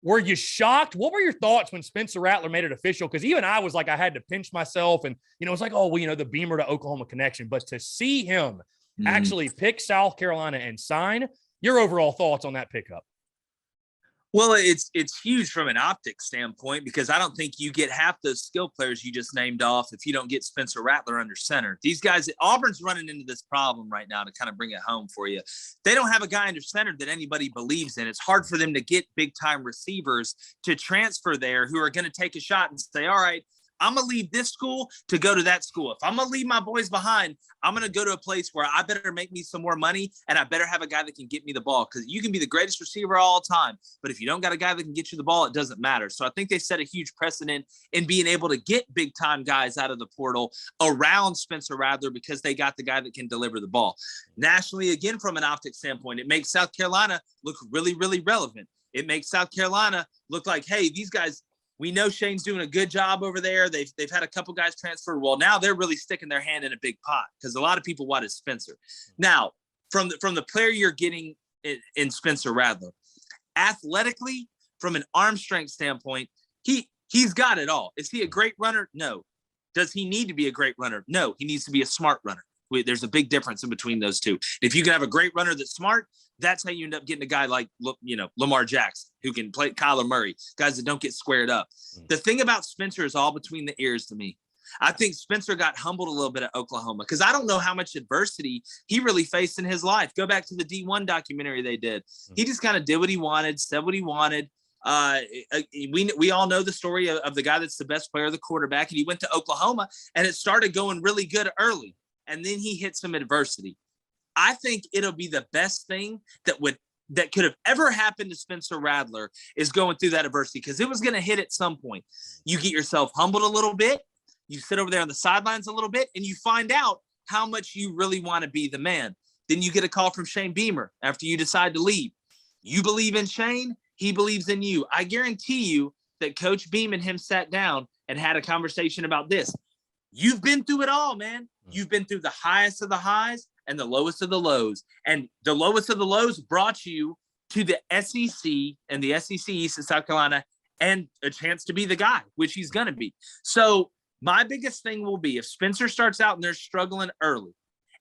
Were you shocked? What were your thoughts when Spencer Rattler made it official? Because even I was like, I had to pinch myself. And, it's like, oh, well, the Beamer to Oklahoma connection. But to see him actually pick South Carolina and sign, your overall thoughts on that pickup? Well, it's huge from an optics standpoint because I don't think you get half those skill players you just named off if you don't get Spencer Rattler under center. These guys, Auburn's running into this problem right now to kind of bring it home for you. They don't have a guy under center that anybody believes in. It's hard for them to get big-time receivers to transfer there who are going to take a shot and say, all right, I'm going to leave this school to go to that school. If I'm going to leave my boys behind, I'm going to go to a place where I better make me some more money and I better have a guy that can get me the ball because you can be the greatest receiver all time. But if you don't got a guy that can get you the ball, it doesn't matter. So I think they set a huge precedent in being able to get big time guys out of the portal around Spencer Rattler because they got the guy that can deliver the ball. Nationally, again, from an optics standpoint, it makes South Carolina look really, really relevant. It makes South Carolina look like, hey, these guys, we know Shane's doing a good job over there. They've had a couple guys transfer. Well, now they're really sticking their hand in a big pot because a lot of people wanted Spencer. Now, from the player you're getting in Spencer Rattler, athletically, from an arm strength standpoint, he's got it all. Is he a great runner? No. Does he need to be a great runner? No. He needs to be a smart runner. There's a big difference in between those two. If you can have a great runner that's smart, that's how you end up getting a guy like, Lamar Jackson, who can play Kyler Murray, guys that don't get squared up. The thing about Spencer is all between the ears to me. I think Spencer got humbled a little bit at Oklahoma because I don't know how much adversity he really faced in his life. Go back to the D1 documentary they did. He just kind of did what he wanted, said what he wanted. We all know the story of the guy that's the best player, the quarterback, and he went to Oklahoma and it started going really good early. And then he hit some adversity. I think it'll be the best thing that could have ever happened to Spencer Rattler is going through that adversity because it was going to hit at some point. You get yourself humbled a little bit. You sit over there on the sidelines a little bit and you find out how much you really want to be the man. Then you get a call from Shane Beamer after you decide to leave. You believe in Shane. He believes in you. I guarantee you that Coach Beam and him sat down and had a conversation about this. You've been through it all, man. You've been through the highest of the highs and the lowest of the lows. And the lowest of the lows brought you to the SEC and the SEC East of South Carolina and a chance to be the guy, which he's going to be. So my biggest thing will be if Spencer starts out and they're struggling early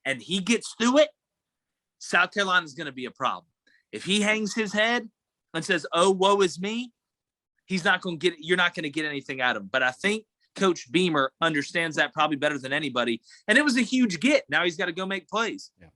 and he gets through it, South Carolina is going to be a problem. If he hangs his head and says, oh, woe is me, you're not going to get anything out of him. But I think Coach Beamer understands that probably better than anybody. And it was a huge get. Now he's got to go make plays. Yeah.